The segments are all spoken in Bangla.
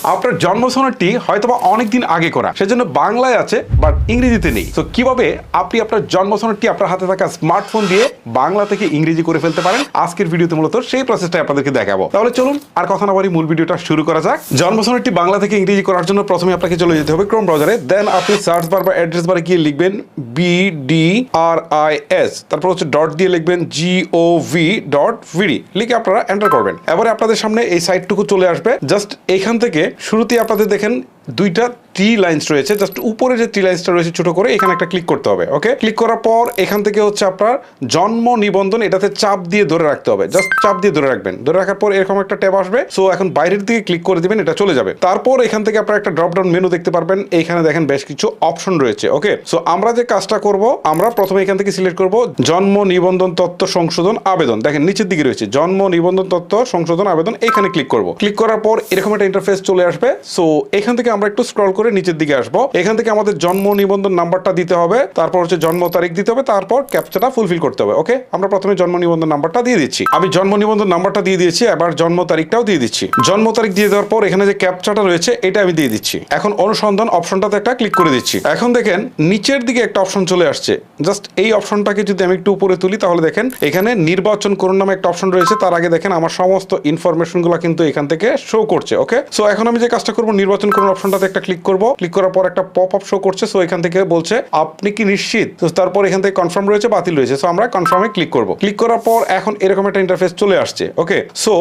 আপনার জন্ম সনদটি হয়তোবা অনেকদিন আগে করা, সেজন্য বাংলায় আছে বাট ইংরেজিতে নেই। তো কিভাবে আপনি আপনার জন্ম সনদটি আপনার হাতে থাকা স্মার্টফোন দিয়ে বাংলা থেকে ইংরেজি করে ফেলতে পারেন, আজকের ভিডিওতে মূলত সেই প্রসেসটা আপনাদেরকে দেখাবো। তাহলে চলুন আর কথা না বলি, মূল ভিডিওটা শুরু করা যাক। জন্ম সনদটি বাংলা থেকে ইংরেজি করার জন্য প্রথমে আপনাকে চলে যেতে হবে ক্রোম ব্রাউজারে। দেন আপনি সার্চ বার বা অ্যাড্রেস বারে গিয়ে লিখবেন BDRIS, তারপর হচ্ছে ডট দিয়ে লিখবেন GOV.VD, লিখে আপনারা এন্টার করবেন। এবারে আপনাদের সামনে এই সাইটটুকু চলে আসবে। জাস্ট এখান থেকে শুরুতেই আপনাদের দেখেন দুইটা ট্রি লাইন্স রয়েছে। জাস্ট উপরে যে ট্রি লাইন্সটা রয়েছে ছোট করে, এখানে একটা ক্লিক করতে হবে। ওকে, ক্লিক করার পর এখান থেকে হচ্ছে আপনার জন্ম নিবন্ধন, এটাতে চাপ দিয়ে ধরে রাখতে হবে। জাস্ট চাপ দিয়ে ধরে রাখবেন। ধরে রাখার পর এরকম একটা ট্যাব আসবে। সো এখন বাইরের দিকে ক্লিক করে দিবেন, এটা চলে যাবে। তারপর এখান থেকে আপনারা একটা ড্রপ ডাউন মেনু দেখতে পারবেন। এইখানে দেখেন বেশ কিছু অপশন রয়েছে। ওকে, সো আমরা যে কাজটা করব, আমরা প্রথমে এখান থেকে সিলেক্ট করব জন্ম নিবন্ধন তথ্য সংশোধন আবেদন। দেখেন নিচের দিকে রয়েছে জন্ম নিবন্ধন তথ্য সংশোধন আবেদন, এখানে ক্লিক করব। ক্লিক করার পর এরকম একটা ইন্টারফেস চলে আসবে। সো এখান থেকে আমরা একটু স্ক্রল করে নিচের দিকে আসবো। এখান থেকে আমাদের জন্ম নিবন্ধন নাম্বারটা দিতে হবে, তারপর হচ্ছে জন্ম তারিখ দিতে হবে, তারপর ক্যাপচাটা ফুলফিল করতে হবে। ওকে, আমরা প্রথমে জন্ম নিবন্ধন নাম্বারটা দিয়ে দিচ্ছি। আমি জন্ম নিবন্ধন নাম্বারটা দিয়ে দিয়েছি, এবার জন্ম তারিখটাও দিয়ে দিচ্ছি। জন্ম তারিখ দিয়ে দেওয়ার পর এখানে যে ক্যাপচাটা রয়েছে এটা আমি দিয়ে দিচ্ছি। এখন অনুসন্ধান অপশনটাতে একটা ক্লিক করে দিচ্ছি। এখন দেখেন নিচের দিকে একটা অপশন চলে আসছে। জাস্ট এই অপশনটাকে যদি আমি একটু উপরে তুলি, তাহলে দেখেন এখানে নির্বাচন করুন নামে একটা অপশন রয়েছে। তার আগে দেখেন আমার সমস্ত ইনফরমেশন গুলো কিন্তু এখান থেকে শো করছে। ওকে, সো এখন আমি যে কাজটা করবো, নির্বাচন করুন অপশনটাতে একটা ক্লিক করব। ক্লিক করার পর একটা পপ আপ শো করছে। সো এখান থেকে বলছে আপনি কি নিশ্চিত। তো তারপর এখান থেকে কনফার্ম রয়েছে, বাতিল রয়েছে। সো আমরা কনফার্মে ক্লিক করব। ক্লিক করার পর এখন এরকম একটা ইন্টারফেস চলে আসছে। ওকে, সো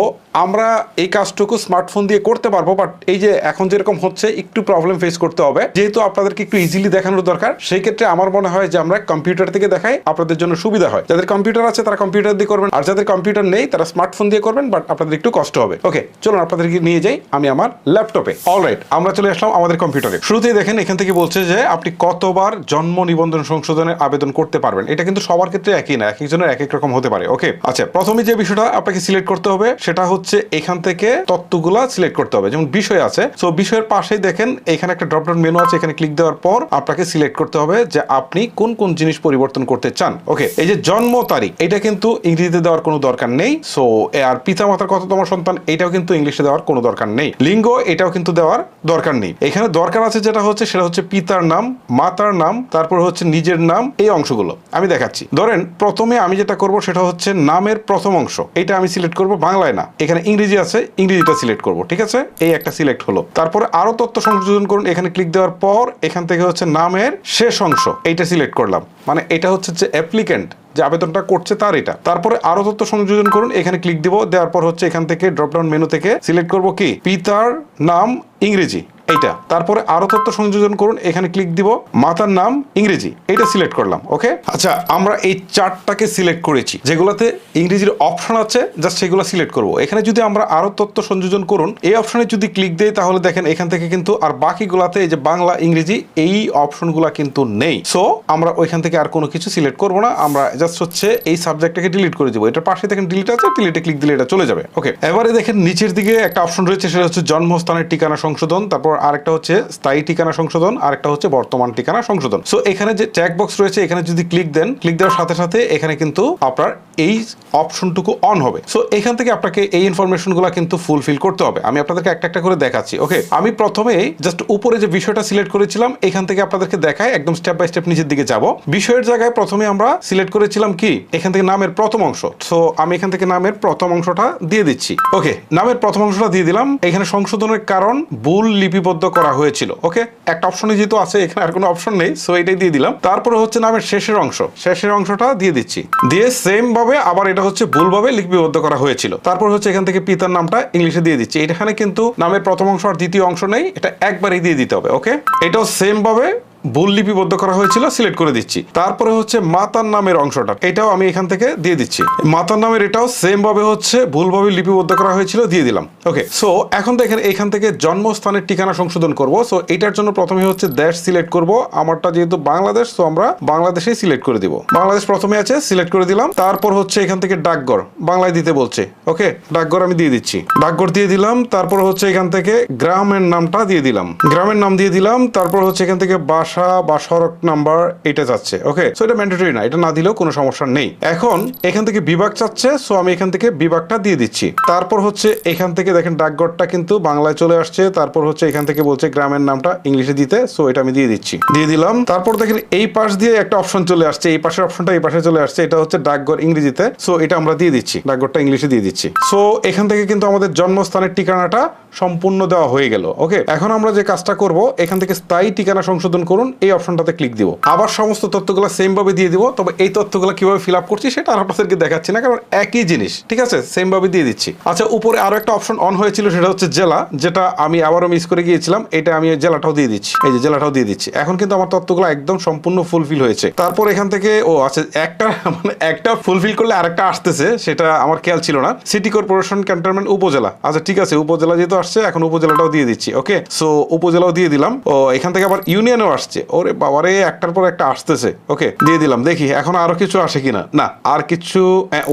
আমরা এই কাজটুকু স্মার্টফোন দিয়ে করতে পারবো, বাট এই যে এখন যেরকম হচ্ছে একটু প্রবলেম ফেস করতে হবে। যেহেতু আপনাদেরকে একটু ইজিলি দেখানোর দরকার, সেই ক্ষেত্রে আমার মনে হয় যে আমরা কম্পিউটার থেকে দেখাই, আপনাদের জন্য সুবিধা হয়। যাদের কম্পিউটার আছে তারা কম্পিউটার দিয়ে করবেন, আর যাদের কম্পিউটার নেই তারা স্মার্টফোন দিয়ে করবেন, বাট আপনাদের একটু কষ্ট হবে। ওকে, চলুন আপনাদেরকে নিয়ে যাই আমি আমার ল্যাপটপে। অলরাইট, আমরা চলে আসলাম আমাদের কম্পিউটারে। শুরুতেই দেখেন এখান থেকে বলছে যে আপনি কতবার জন্ম নিবন্ধন সংশোধনের আবেদন করতে পারবেন। এটা কিন্তু সবার ক্ষেত্রে একই না, এক একজনের এক এক রকম হতে পারে। ওকে, আচ্ছা, প্রথমে যে বিষয়টা আপনাকে সিলেক্ট করতে হবে সেটা হচ্ছে এখান থেকে তথ্যগুলা সিলেক্ট করতে হবে। যেমন বিষয় আছে, সো বিষয়ের পাশেই দেখেন এখানে একটা ড্রপ ডাউন মেনু আছে। এখানে ক্লিক দেওয়ার পর আপনাকে সিলেক্ট করতে হবে যে আপনি কোন কোন জিনিস পরিবর্তন করতে চান। ওকে, এই যে জন্ম তারিখ, এটা কিন্তু ইংরেজিতে দেওয়ার কোনো দরকার নেই। সো আর পিতা মাতার কততম সন্তান, এটাও কিন্তু ইংলিশে দেওয়ার কোনো দরকার নেই। লিঙ্গ, এটাও কিন্তু দেওয়ার দরকার নেই। এখানে দরকার আছে যেটা হচ্ছে সেটা হচ্ছে পিতার নাম, মাতার নাম, তারপর হচ্ছে নিজের নাম, এই অংশগুলো আমি দেখাচ্ছি। ধরেন প্রথমে আমি যেটা করব সেটা হচ্ছে নামের প্রথম অংশ, এটা আমি সিলেক্ট করব। বাংলায় না, এখানে ইংরেজি আছে, ইংরেজিটা সিলেক্ট করব। ঠিক আছে, এই একটা সিলেক্ট হলো। তারপরে আরো তথ্য সংযোজন করুন, এখানে ক্লিক দেওয়ার পর এখান থেকে হচ্ছে নামের শেষ অংশ, এইটা সিলেক্ট করলাম। মানে এটা হচ্ছে যে অ্যাপ্লিক্যান্ট যে আবেদনটা করছে তার এটা। তারপরে আরো তথ্য সংযোজন করুন, এখানে ক্লিক দিব। দেওয়ার পর হচ্ছে এখান থেকে ড্রপ ডাউন মেনু থেকে সিলেক্ট করব কি পিতার নাম ইংরেজি, এইটা। তারপরে আরো তথ্য সংযোজন করুন, এখানে ক্লিক দিব। মাতার নাম ইংরেজি, এটা সিলেক্ট করলাম। ওকে, আচ্ছা, আমরা এই চারটাকে সিলেক্ট করেছি। যেগুলোতে ইংরেজির অপশন আছে জাস্ট সেগুলো সিলেক্ট করব। এখানে যদি আমরা আরো তথ্য সংযোজন করুন এই অপশনে যদি ক্লিক দেই, তাহলে দেখেন এখান থেকে কিন্তু আর বাকিগুলাতে এই যে বাংলা ইংরেজি এই অপশনগুলো কিন্তু নেই। সো আমরা ওইখান থেকে আর কোনো কিছু সিলেক্ট করব না, আমরা জাস্ট হচ্ছে এই সাবজেক্টটাকে ডিলিট করে দিব। এটার পাশে দেখেন ডিলিট আছে, ডিলিটে ক্লিক দিলে এটা চলে যাবে। ওকে, এবারে দেখেন নিচের দিকে একটা অপশন রয়েছে, সেটা হচ্ছে জন্মস্থানের ঠিকানা সংশোধন, তারপর আরেকটা হচ্ছে স্থায়ী ঠিকানা সংশোধন, আরেকটা হচ্ছে বর্তমান ঠিকানা সংশোধন। সো এখানে যে চেক বক্স রয়েছে, এখানে যদি ক্লিক দেন, ক্লিক দেওয়ার সাথে সাথে এখানে কিন্তু আপনার এই অপশনটুকু অন হবে। সো এখান থেকে আপনাকে এই ইনফরমেশনগুলো কিন্তু ফুলফিল করতে হবে। আমি আপনাদেরকে একটা একটা করে দেখাচ্ছি। ওকে, আমি প্রথমে জাস্ট উপরে যে বিষয়টা সিলেক্ট করেছিলাম এখান থেকে আপনাদেরকে দেখায়, একদম স্টেপ বাই স্টেপ নিচের দিকে যাব। বিষয়ের জায়গায় প্রথমে আমরা সিলেক্ট করেছিলাম কি এখান থেকে নামের প্রথম অংশ। সো আমি এখান থেকে নামের প্রথম অংশটা দিয়ে দিচ্ছি। ওকে, নামের প্রথম অংশটা দিয়ে দিলাম। এখানে সংশোধনের কারণ ভুল লিপিবদ্ধ করা হয়েছিল। ওকে, একটা অপশনে যেহেতু আছে, এখানে আর কোনো অপশন নেই, সো এটাই দিয়ে দিলাম। তারপরে হচ্ছে নামের শেষের অংশ, শেষের অংশটা দিয়ে দিচ্ছি। দিয়ে সেম ভাবে আবার এটা হচ্ছে ভুলভাবে লিপিবদ্ধ করা হয়েছিল। তারপর হচ্ছে এখান থেকে পিতার নামটা ইংলিশে দিয়ে দিচ্ছি। এখানে কিন্তু নামের প্রথম অংশ আর দ্বিতীয় অংশ নেই, এটা একবারই দিয়ে দিতে হবে। ওকে, এটাও সেম ভাবে ভুল লিপিবদ্ধ করা হয়েছিল, সিলেক্ট করে দিচ্ছি। তারপরে হচ্ছে মাতার নামের অংশটা, এটাও আমি এখান থেকে দিয়ে দিচ্ছি। মাতার নামের এটাও সেম ভাবে হচ্ছে ভুলভাবে লিপিবদ্ধ করা হয়েছিল, দিয়ে দিলাম। ওকে, সো এখন দেখেন এখান থেকে জন্মস্থানের ঠিকানা সংশোধন করব। সো এটার জন্য প্রথমে হচ্ছে দেশ সিলেক্ট করব। আমারটা যেহেতু বাংলাদেশ, সো আমরা বাংলাদেশেই সিলেক্ট করে দিব। বাংলাদেশ প্রথমে আছে, সিলেক্ট করে দিলাম। তারপর হচ্ছে এখান থেকে ডাকঘর, বাংলায় দিতে বলছে। ওকে, ডাকঘর আমি দিয়ে দিচ্ছি, ডাকঘর দিয়ে দিলাম। তারপর হচ্ছে এখান থেকে গ্রামের নামটা দিয়ে দিলাম, গ্রামের নাম দিয়ে দিলাম। তারপর হচ্ছে এখান থেকে বাস বাসা বা সড়ক নাম্বার এটা চাচ্ছে। ওকে, সো এটা ম্যান্ডেটরি না, এটা না দিলেও কোনো সমস্যা নেই। এখন এখান থেকে বিভাগ চাচ্ছে, সো আমি এখান থেকে বিভাগটা দিয়ে দিচ্ছি। তারপর হচ্ছে এখান থেকে দেখেন ডাকঘরটা কিন্তু বাংলায় চলে আসছে। তারপর হচ্ছে এখান থেকে বলছে গ্রামের নামটা ইংলিশে দিতে, সো এটা আমি দিয়ে দিচ্ছি, দিয়ে দিলাম। তারপর দেখেন এই পাশ দিয়ে একটা অপশন চলে আসছে, এই পাশের অপশনটা এই পাশে চলে আসছে, এটা হচ্ছে ডাকঘর ইংরেজিতে, সো এটা আমরা দিয়ে দিচ্ছি, ডাকঘরটা ইংলিশে দিয়ে দিচ্ছি। সো এখান থেকে কিন্তু আমাদের জন্মস্থানের ঠিকানাটা সম্পূর্ণ দেওয়া হয়ে গেল। ওকে, এখন আমরা যে কাজটা করব, এখান থেকে স্থায়ী ঠিকানা সংশোধন করুন এই অপশনটাতে ক্লিক দিব। আবার সমস্ত তথ্যগুলো সেম ভাবে দিয়ে দিব, তবে এই তথ্যগুলো কিভাবে ফিল আপ করছি সেটা আর আপনাদেরকে দেখাচ্ছি না, কারণ একই জিনিস, ঠিক আছে, সেম ভাবে দিয়ে দিচ্ছি। আচ্ছা, উপরে আরো একটা অপশন অন হয়েছিল, সেটা হচ্ছে জেলা, যেটা আমি আবারও মিস করে গিয়েছিলাম, এটা আমি জেলাটাও দিয়ে দিচ্ছি, এই যে জেলাটাও দিয়ে দিচ্ছি। এখন কিন্তু আমার তথ্যগুলো একদম সম্পূর্ণ ফুলফিল হয়েছে। তারপর এখান থেকে আচ্ছা, একটা মানে একটা ফুলফিল করলে আরেকটা আসতেছে, সেটা আমার খেয়াল ছিল না। সিটি কর্পোরেশন ক্যান্টনমেন্ট উপজেলা, আচ্ছা ঠিক আছে, উপজেলা যেহেতু আসছে এখন উপজেলাটাও দিয়ে দিচ্ছি। ওকে, সো উপজেলাও দিয়ে দিলাম। এখান থেকে আবার ইউনিয়নও আসছে, ওরে বাবারে একটার পর একটা আসতেছে। ওকে, দিয়ে দিলাম, দেখি এখন আরো কিছু আসে কিনা। না, আর কিছু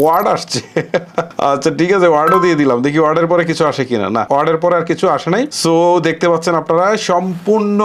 ওয়ার্ড আসছে। আচ্ছা ঠিক আছে, ওয়ার্ডও দিয়ে দিলাম, দেখি ওয়ার্ডের পরে কিছু আসে কিনা। না, ওয়ার্ডের পরে আর কিছু আসে নাই। সো দেখতে পাচ্ছেন আপনারা সম্পূর্ণ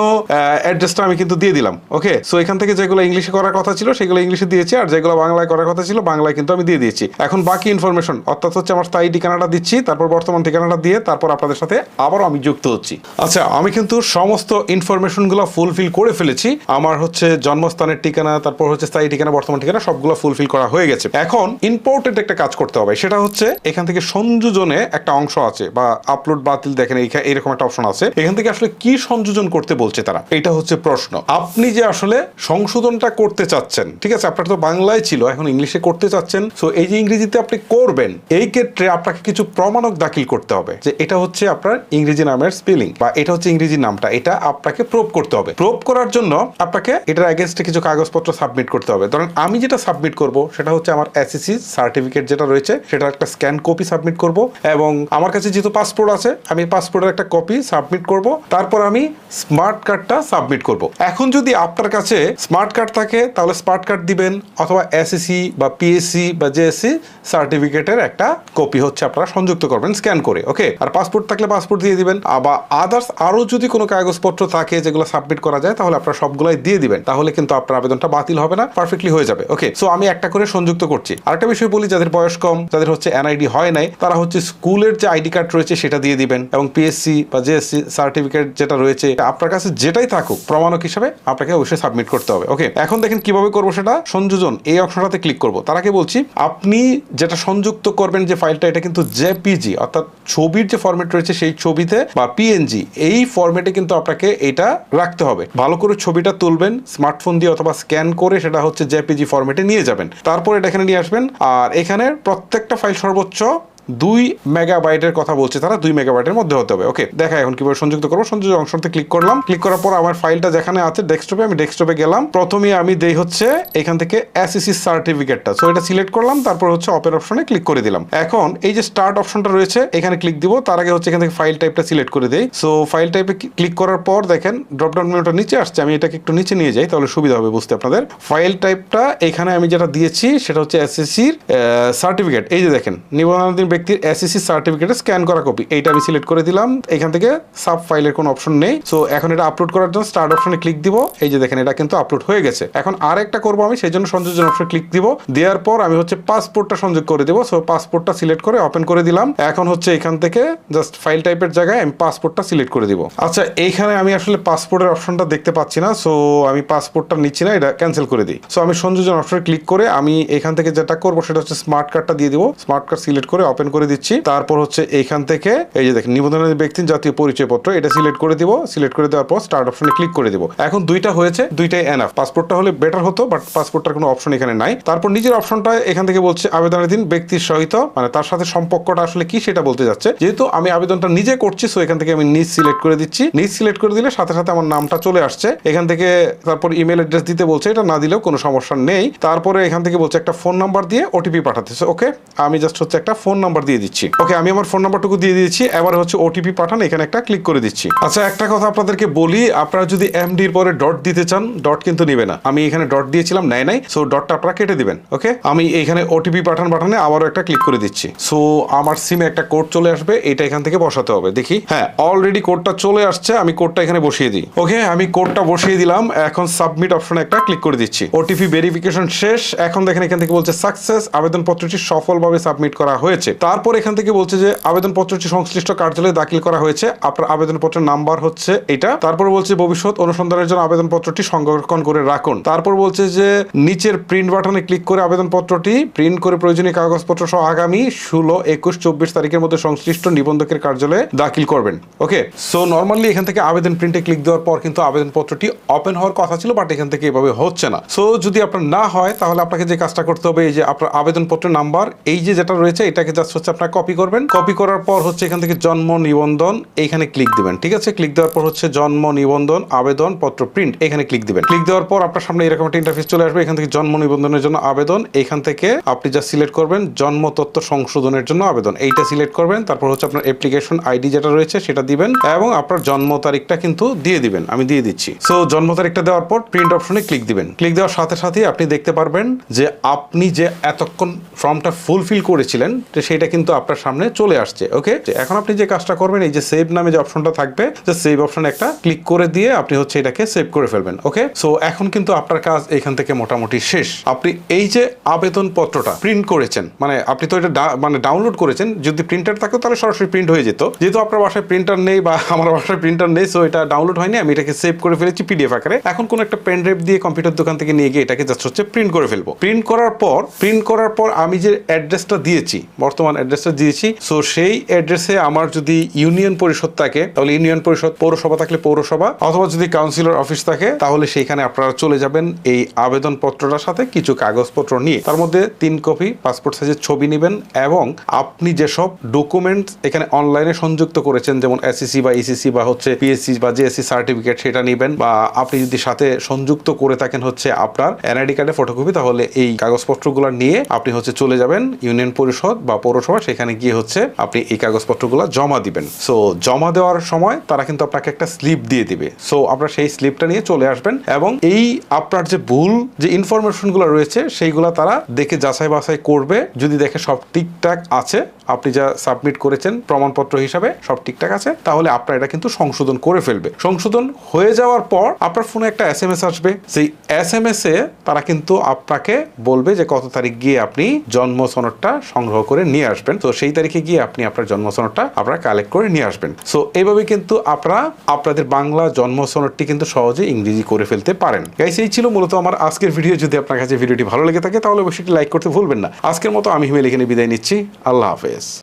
অ্যাড্রেসটা আমি কিন্তু দিয়ে দিলাম। ওকে, সো এখান থেকে যেগুলো ইংলিশে করার কথা ছিল সেগুলো ইংলিশে দিয়েছি, আর যেগুলো বাংলায় করার কথা ছিল বাংলায় কিন্তু আমি দিয়ে দিয়েছি। এখন বাকি ইনফরমেশন, অর্থাৎ হচ্ছে আমার স্থায়ী ঠিকানাটা দিচ্ছি, তারপর বর্তমান ঠিকানাটা দিয়ে তারপর আপনাদের সাথে আবারও আমি যুক্ত হচ্ছি। আচ্ছা, আমি কিন্তু সমস্ত ইনফরমেশনগুলো ফুলফিল করে ফেলেছি। আমার হচ্ছে জন্মস্থানের ঠিকানা, তারপর হচ্ছে স্থায়ী ঠিকানা, বর্তমান ঠিকানা সবগুলো ফুলফিল করা হয়ে গেছে। এখন ইম্পর্টেন্ট একটা কাজ করতে হবে, সেটা হচ্ছে এখান থেকে সংযোজনে একটা অংশ আছে, বা আপলোড বাতিল, দেখেন এরকম একটা অপশন আছে। এখান থেকে আসলে কি সংযোজন করতে বলছে তারা, এটা হচ্ছে প্রশ্ন। আপনি যে আসলে সংশোধনটা করতে চাচ্ছেন, ঠিক আছে, আপনার তো বাংলায় ছিল, এখন ইংলিশে করতে চাচ্ছেন, সো এই যে ইংরেজিতে আপনি করবেন, এই ক্ষেত্রে আপনাকে কিছু প্রমাণক দাখিল করতে হবে যে এটা হচ্ছে আপনার ইংরেজি নামের স্পেলিং, বা এটা হচ্ছে ইংরেজি নামটা, এটা আপনাকে প্রুভ করতে হবে। প্রুভ করার জন্য আপনাকে এটার এগেইনস্টে কিছু কাগজপত্র সাবমিট করতে হবে। ধরেন আমি যেটা সাবমিট করব সেটা হচ্ছে আমার এসএসসি সার্টিফিকেট যেটা রয়েছে সেটা একটা স্ক্যান কপি সাবমিট করব, এবং আমার কাছে যেহেতু পাসপোর্ট আছে আমি পাসপোর্টের একটা কপি সাবমিট করব, তারপর আমি স্মার্ট কার্ডটা সাবমিট করব। এখন যদি আপনার কাছে স্মার্ট কার্ড থাকে তাহলে স্মার্ট কার্ড দিবেন, অথবা এসএসসি বা পিএসসি বা জেএসসি সার্টিফিকেটের একটা কপি হচ্ছে আপনারা সংযুক্ত করবেন স্ক্যান করে। ওকে, আর পাসপোর্ট থাকলে পাসপোর্ট দিয়ে দিবেন, আবার আদার্স আরো যদি কোনো কাগজপত্র থাকে যেগুলো সাবমিট করা যায় তাহলে আপনারা সবগুলাই দিয়ে দিবেন, তাহলে কিন্তু আপনার আবেদনটা বাতিল হবে না, পারফেক্টলি হয়ে যাবে। ওকে, সো আমি একটা করে সংযুক্ত করছি। আরেকটা বিষয় বলি, যাদের বয়স কম, যাদের হচ্ছে এনআইডি হয় নাই, তারা হচ্ছে স্কুলের যে আইডি কার্ড রয়েছে সেটা দিয়ে দিবেন, এবং পিএসসি বা জেএসসি সার্টিফিকেট যেটা রয়েছে আপনার কাছে যেটাই থাকুক প্রমাণক হিসাবে আপনাকে অবশ্যই সাবমিট করতে হবে। ওকে, এখন দেখেন কিভাবে করবো সেটা। সংযোজন এই অপশনটাতে ক্লিক করবো। তার আগে বলছি, আপনি যেটা সংযুক্ত করবেন যে ফাইলটা, এটা কিন্তু জেপিজি অর্থাৎ ছবির যে ফরম্যাট রয়েছে সেই ছবিতে, বা পিএনজি এই ফরম্যাটে কিন্তু আপনাকে এটা রাখতে হবে। ভালো করে ছবিটা তুলবেন স্মার্টফোন দিয়ে অথবা স্ক্যান করে, সেটা হচ্ছে জেপিজি ফরম্যাটে নিয়ে যাবেন, তারপর এটা এখানে নিয়ে আসবেন। আর এখানে প্রত্যেকটা ফাইল সর্বোচ্চ 2 মেগাবাইটের কথা বলছে তারা, 2 মেগাবাইটের মধ্যে হতে হবে। ওকে, দেখা এখন কিভাবে সংযুক্ত করবো। সংযোজন অংশতে ক্লিক করলাম, ক্লিক করার পর আমার ফাইলটা যেখানে আছে ডেস্কটপে, আমি ডেস্কটপে গেলাম। প্রথমে আমি দেই হচ্ছে এখান থেকে এসএসসি সার্টিফিকেটটা, সো এটা সিলেক্ট করলাম, তারপর হচ্ছে ওপেন অপশনে ক্লিক করে দিলাম। এখন এই যে স্টার্ট অপশনটা রয়েছে এখানে ক্লিক দিব। তার আগে হচ্ছে এখান থেকে ফাইল টাইপটা সিলেক্ট করে দেই। সো ফাইল টাইপে ক্লিক করার পর দেখেন ড্রপডাউন মেনুটা নিচে আসছে, আমি এটাকে একটু নিচে নিয়ে যাই তাহলে সুবিধা হবে বুঝতে আপনাদের। ফাইল টাইপটা এখানে আমি যেটা দিয়েছি সেটা হচ্ছে এসএসসির সার্টিফিকেট। এই যে দেখেন নিবন্ধিত ব্যক্তির এসএসসি সার্টিফিকেটের স্ক্যান করা কপি, এইটা আমি সিলেক্ট করে দিলাম। এখান থেকে সাব ফাইলের কোনো অপশন নেই, সো এখন এটা আপলোড করার জন্য স্টার্ট অপশনে ক্লিক দিব। এই যে দেখেন এটা কিন্তু আপলোড হয়ে গেছে। এখন আরেকটা করব আমি, সেই জন্য সংযোজন অপশনে ক্লিক দিব। দেওয়ার পর আমি হচ্ছে পাসপোর্টটা সংযোগ করে দেবো। সো পাসপোর্টটা সিলেক্ট করে ওপেন করে দিলাম। এখন হচ্ছে এখান থেকে জাস্ট ফাইল টাইপের জায়গায় আমি পাসপোর্টটা সিলেক্ট করে দিব। আচ্ছা, এইখানে আমি আসলে পাসপোর্টের অপশনটা দেখতে পাচ্ছি না, সো আমি পাসপোর্টটা নিচ্ছি না, এটা ক্যান্সেল করে দিই। সো আমি সংযোজন অপশনে ক্লিক করে আমি এখান থেকে যেটা করবো সেটা হচ্ছে স্মার্ট কার্ডটা দিয়ে দিব। স্মার্ট কার্ড সিলেক্ট করে ওপেন করে দিচ্ছি। তারপর হচ্ছে এইখান থেকে এই যে দেখেন নিবন্ধনের ব্যক্তির জাতীয় পরিচয়পত্র, এটা সিলেক্ট করে দিব। সিলেক্ট করে দেওয়ার পর স্টার্ট অপশনে ক্লিক করে দিব। এখন দুইটা হয়েছে, দুইটাই এনাফ। পাসপোর্টটা হলে বেটার হতো, বাট পাসপোর্টটার কোনো অপশন এখানে নাই। তারপর নিজের অপশনটা এখান থেকে বলছে আবেদনের দিন ব্যক্তির সহিত, মানে তার সাথে সম্পর্কটা আসলে কি সেটা বলতে যাচ্ছে। যেহেতু আমি আবেদনটা নিজে করছি, সো এখান থেকে আমি নিজ সিলেক্ট করে দিচ্ছি। নিজ সিলেক্ট করে দিলে সাথে সাথে আমার নামটা চলে আসছে এখান থেকে। তারপর ইমেল অ্যাড্রেস দিতে বলছে, এটা না দিলেও কোনো সমস্যা নেই। তারপরে এখান থেকে বলছে একটা ফোন নাম্বার দিয়ে ওটিপি পাঠাতে। ওকে, আমি জাস্ট হচ্ছে একটা ফোন নাম্বার নাম্বার দিয়ে দিচ্ছি। ওকে, আমি আমার ফোন নাম্বারটুকু দিয়ে দিয়েছি। এবার হচ্ছে ওটিপি পাঠান, এখানে একটা ক্লিক করে দিচ্ছি। আচ্ছা, একটা কথা আপনাদেরকে বলি, আপনারা যদি এমডির পরে ডট দিতে চান, ডট কিন্তু নিবে না। আমি এখানে ডট দিয়েছিলাম, নেয় নাই, সো ডটটা আপনারা কেটে দিবেন। ওকে, আমি এখানে ওটিপি পাঠান বাটনে আবারও একটা ক্লিক করে দিচ্ছি। সো আমার সিমে একটা কোড চলে আসবে, এটা এখান থেকে বসাতে হবে। দেখি, হ্যাঁ অলরেডি কোডটা চলে আসছে, আমি কোডটা এখানে বসিয়ে দিই। ওকে, আমি কোডটা বসিয়ে দিলাম, এখন সাবমিট অপশনে একটা ক্লিক করে দিচ্ছি। ওটিপি ভেরিফিকেশন শেষ। এখন দেখেন এখান থেকে বলছে সাকসেস, আবেদনপত্রটি সফলভাবে সাবমিট করা হয়েছে। তারপর এখান থেকে বলছে যে আবেদনপত্রটি সংশ্লিষ্ট কার্যালয়ে দাখিল করা হয়েছে, আপনার আবেদনপত্রের নাম্বার হচ্ছে এটা। তারপর বলছে ভবিষ্যৎ অনুসন্ধানের জন্য আবেদনপত্রটি সংরক্ষণ করে রাখুন। তারপর বলছে যে নিচের প্রিন্ট বাটনে ক্লিক করে আবেদনপত্রটি প্রিন্ট করে প্রয়োজনীয় কাগজপত্র সহ আগামী 16, 21, 24 তারিখের মধ্যে সংশ্লিষ্ট নিবন্ধকের কার্যালয়ে দাখিল করবেন। ওকে, সো নর্মালি এখান থেকে আবেদন প্রিন্টে ক্লিক দেওয়ার পর কিন্তু আবেদনপত্রটি ওপেন হওয়ার কথা ছিল, বাট এখান থেকে এভাবে হচ্ছে না। সো যদি আপনার না হয় তাহলে আপনাকে যে কাজটা করতে হবে, এই যে আপনার আবেদনপত্রের নাম্বার এই যে যেটা রয়েছে এটাকে জাস্ট হচ্ছে আপনার কপি করবেন। কপি করার পর হচ্ছে এখান থেকে জন্ম নিবন্ধন এইখানে ক্লিক দিবেন। ঠিক আছে, ক্লিক দেওয়ার পর হচ্ছে জন্ম নিবন্ধন আবেদনপত্র প্রিন্ট এখানে ক্লিক দিবেন। ক্লিক দেওয়ার পর আপনার সামনে এরকম একটা ইন্টারফেস চলে আসবে। এখান থেকে জন্ম নিবন্ধনের জন্য আবেদন, এখান থেকে আপনি যা সিলেক্ট করবেন জন্ম তথ্য সংশোধনের জন্য আবেদন, এইটা সিলেক্ট করবেন। তারপর হচ্ছে আপনার অ্যাপ্লিকেশন আইডি যেটা রয়েছে সেটা দিবেন এবং আপনার জন্ম তারিখটা কিন্তু দিয়ে দিবেন। আমি দিয়ে দিচ্ছি। সো জন্ম তারিখটা দেওয়ার পর প্রিন্ট অপশনে ক্লিক দিবেন। ক্লিক দেওয়ার সাথে সাথে আপনি দেখতে পারবেন যে আপনি যে এতক্ষণ ফর্মটা ফুলফিল করেছিলেন সেটা কিন্তু আপনার সামনে চলে আসছে। ওকে, এখন আপনি যে কাজটা করবেন, এই যে সেভ নামে যে অপশনটা থাকবে, যে সেভ অপশনে একটা ক্লিক করে দিয়ে আপনি হচ্ছে এটাকে সেভ করে ফেলবেন। ওকে, সো এখন কিন্তু আপনার কাজ এখান থেকে মোটামুটি শেষ। আপনি এই যে আবেদনপত্রটা প্রিন্ট করেছেন, মানে আপনি তো এটা ডাউনলোড করেছেন, যদি প্রিন্টার থাকতো তাহলে সরাসরি প্রিন্ট হয়ে যেত। যেহেতু আপনার বাসায় প্রিন্টার নেই বা আমার বাসায় প্রিন্টার নেই, সো এটা ডাউনলোড হয়নি, আমি এটাকে সেভ করে ফেলেছি পিডিএফ আকারে। এখন কোন একটা পেন ড্রাইভ দিয়ে কম্পিউটার দোকান থেকে নিয়ে গিয়ে এটাকে জাস্ট হচ্ছে প্রিন্ট করে ফেলবো। প্রিন্ট করার পর আমি যে অ্যাড্রেসটা দিয়েছি, বর্তমান অ্যাড্রেসটা দিয়েছি, সো সেই অ্যাড্রেসে আমার যদি ইউনিয়ন পরিষদ থাকে তাহলে ইউনিয়ন পরিষদ, পৌরসভা থাকলে পৌরসভা, অথবা যদি কাউন্সিলর অফিস থাকে তাহলে সেইখানে আপনারা চলে যাবেন এই আবেদনপত্রটার সাথে কিছু কাগজপত্র নিয়ে। তার মধ্যে 3 কপি পাসপোর্ট সাইজের ছবি নেবেন এবং আপনি যেসব ডকুমেন্টস এখানে অনলাইনে সংযুক্ত করেছেন, যেমন এসএসসি বা ইসিসি বা হচ্ছে পিএসসি বা জেএসসি সার্টিফিকেট, সেটা নেবেন। বা আপনি যদি সাথে সংযুক্ত করে থাকেন হচ্ছে আপনার এনআইডি কার্ডের ফটোকপি, তাহলে এই কাগজপত্রগুলো নিয়ে আপনি হচ্ছে চলে যাবেন ইউনিয়ন পরিষদ বা পৌরসভা, সেখানে গিয়ে হচ্ছে আপনি এই কাগজপত্রগুলো জমা দিবেন। সো জমা দেওয়ার সময় তারা কিন্তু আপনাকে একটা স্লিপ দিয়ে দিবে। সো আপনারা সেই স্লিপটা নিয়ে চলে আসবেন এবং এই আপনার যে ভুল যে ইনফরমেশনগুলো রয়েছে সেইগুলো তারা দেখে যাচাই বাছাই করবে। যদি দেখে সব ঠিকঠাক আছে, আপনি যা সাবমিট করেছেন প্রমাণপত্র হিসাবে সব ঠিকঠাক আছে, তাহলে আপনার এটা কিন্তু সংশোধন করে ফেলবে। সংশোধন হয়ে যাওয়ার পর আপনার ফোনে একটা এসএমএস আসবে। সেই এসএমএস এ তারা কিন্তু আপনাকে বলবে যে কত তারিখ গিয়ে আপনি জন্ম সনদটা সংগ্রহ করে নিয়ে আসবেন। তো সেই তারিখে গিয়ে আপনি আপনার জন্ম সনদটা আপনারা কালেক্ট করে নিয়ে আসবেন। সো এইভাবে কিন্তু আপনারা আপনাদের বাংলা জন্ম সনদটি কিন্তু সহজে ইংরেজি করে ফেলতে পারেন। গাইস, এই ছিল মূলত আমার আজকের ভিডিও। যদি আপনার কাছে ভিডিওটি ভালো লেগে থাকে তাহলে অবশ্যই লাইক করতে ভুলবেন না। আজকের মতো আমি হিমেল এখানে বিদায় নিচ্ছি। আল্লাহ হাফেজ।